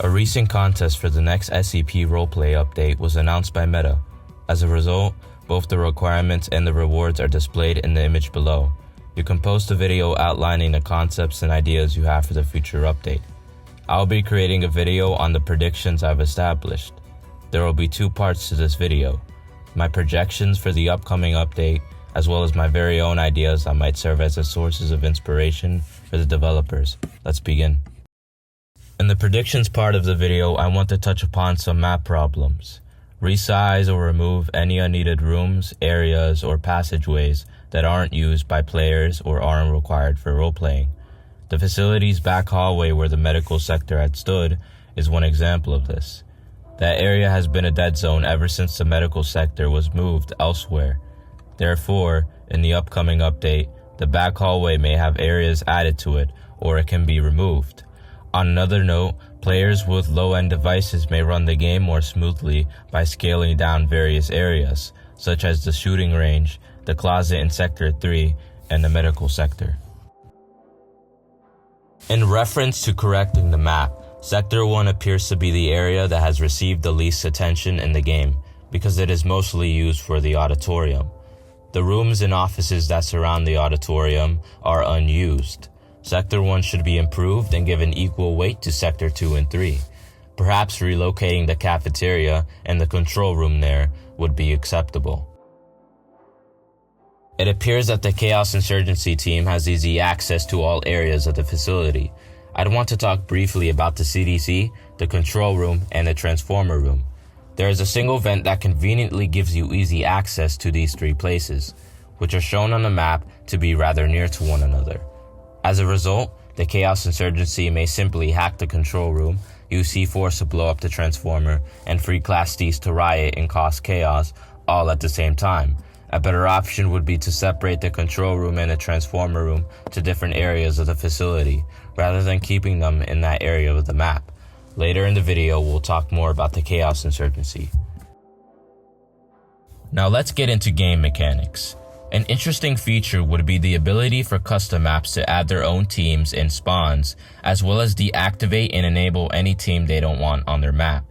A recent contest for the next SCP Roleplay update was announced by Meta. As a result, both the requirements and the rewards are displayed in the image below. You can post a video outlining the concepts and ideas you have for the future update. I'll be creating a video on the predictions I've established. There will be two parts to this video: my projections for the upcoming update, as well as my very own ideas that might serve as the sources of inspiration for the developers. Let's begin. In the predictions part of the video, I want to touch upon some map problems. Resize or remove any unneeded rooms, areas, or passageways that aren't used by players or aren't required for roleplaying. The facility's back hallway where the medical sector had stood is one example of this. That area has been a dead zone ever since the medical sector was moved elsewhere. Therefore, in the upcoming update, the back hallway may have areas added to it, or it can be removed. On another note, players with low-end devices may run the game more smoothly by scaling down various areas, such as the shooting range, the closet in Sector 3, and the medical sector. In reference to correcting the map, Sector 1 appears to be the area that has received the least attention in the game, because it is mostly used for the auditorium. The rooms and offices that surround the auditorium are unused. Sector 1 should be improved and given equal weight to Sector 2 and 3. Perhaps relocating the cafeteria and the control room there would be acceptable. It appears that the Chaos Insurgency team has easy access to all areas of the facility. I'd want to talk briefly about the CDC, the control room, and the transformer room. There is a single vent that conveniently gives you easy access to these three places, which are shown on the map to be rather near to one another. As a result, the Chaos Insurgency may simply hack the control room, use C4 to blow up the transformer, and free Class Ds to riot and cause chaos, all at the same time. A better option would be to separate the control room and the transformer room to different areas of the facility, rather than keeping them in that area of the map. Later in the video, we'll talk more about the Chaos Insurgency. Now let's get into game mechanics. An interesting feature would be the ability for custom maps to add their own teams and spawns, as well as deactivate and enable any team they don't want on their map.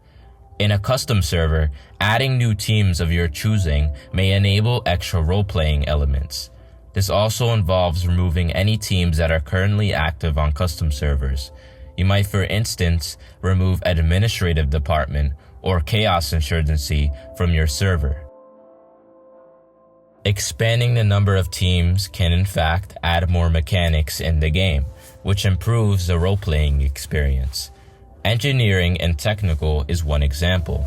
In a custom server, adding new teams of your choosing may enable extra role-playing elements. This also involves removing any teams that are currently active on custom servers. You might, for instance, remove Administrative Department or Chaos Insurgency from your server. Expanding the number of teams can in fact add more mechanics in the game, which improves the role-playing experience. Engineering and technical is one example.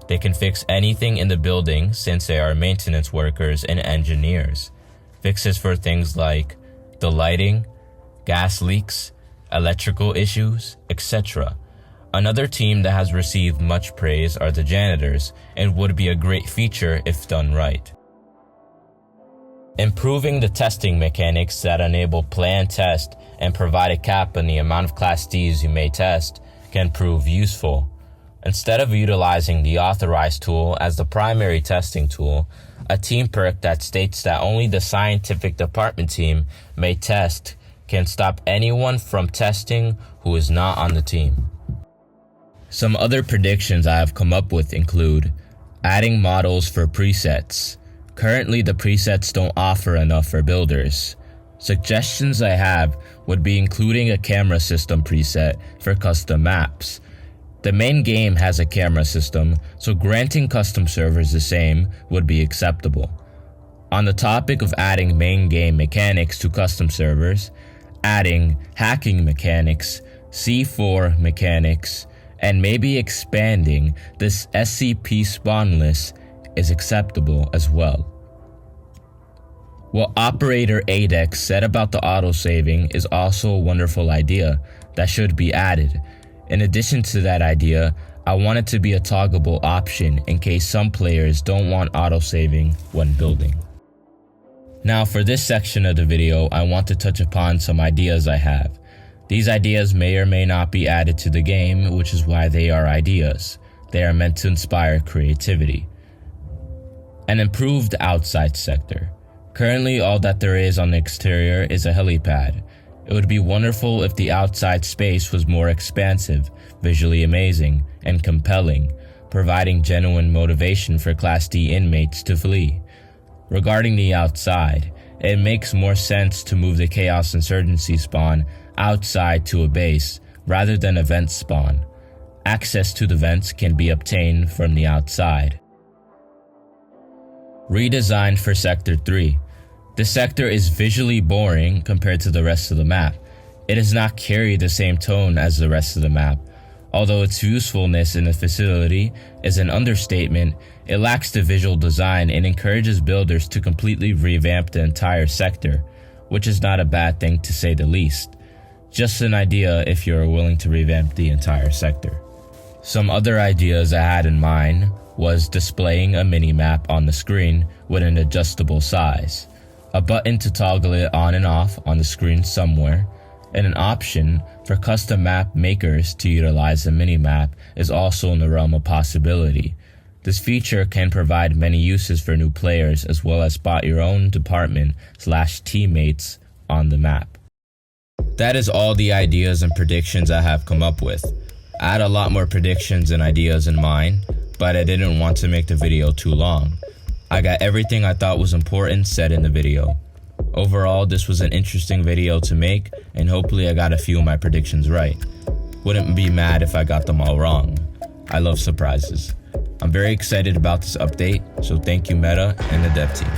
They can fix anything in the building since they are maintenance workers and engineers. Fixes for things like the lighting, gas leaks, electrical issues, etc. Another team that has received much praise are the janitors, and would be a great feature if done right. Improving the testing mechanics that enable planned test and provide a cap on the amount of Class Ds you may test can prove useful. Instead of utilizing the authorized tool as the primary testing tool, a team perk that states that only the scientific department team may test can stop anyone from testing who is not on the team. Some other predictions I have come up with include adding models for presets. Currently, the presets don't offer enough for builders. Suggestions I have would be including a camera system preset for custom maps. The main game has a camera system, so granting custom servers the same would be acceptable. On the topic of adding main game mechanics to custom servers, adding hacking mechanics, C4 mechanics, and maybe expanding this SCP spawn list is acceptable as well. What Operator Adex said about the autosaving is also a wonderful idea that should be added. In addition to that idea, I want it to be a toggleable option in case some players don't want autosaving when building. Now for this section of the video, I want to touch upon some ideas I have. These ideas may or may not be added to the game, which is why they are ideas. They are meant to inspire creativity. An improved outside sector. Currently, all that there is on the exterior is a helipad. It would be wonderful if the outside space was more expansive, visually amazing, and compelling, providing genuine motivation for Class D inmates to flee. Regarding the outside, it makes more sense to move the Chaos Insurgency spawn outside to a base rather than a vent spawn. Access to the vents can be obtained from the outside. Redesigned for Sector 3. This sector is visually boring compared to the rest of the map. It does not carry the same tone as the rest of the map. Although its usefulness in the facility is an understatement, it lacks the visual design and encourages builders to completely revamp the entire sector, which is not a bad thing to say the least. Just an idea if you're willing to revamp the entire sector. Some other ideas I had in mind was displaying a mini-map on the screen with an adjustable size, a button to toggle it on and off on the screen somewhere, and an option for custom map makers to utilize a mini-map is also in the realm of possibility. This feature can provide many uses for new players as well as spot your own department/teammates on the map. That is all the ideas and predictions I have come up with. I had a lot more predictions and ideas in mind, but I didn't want to make the video too long. I got everything I thought was important said in the video. Overall, this was an interesting video to make, and hopefully I got a few of my predictions right. Wouldn't be mad if I got them all wrong. I love surprises. I'm very excited about this update, so thank you Meta and the dev team.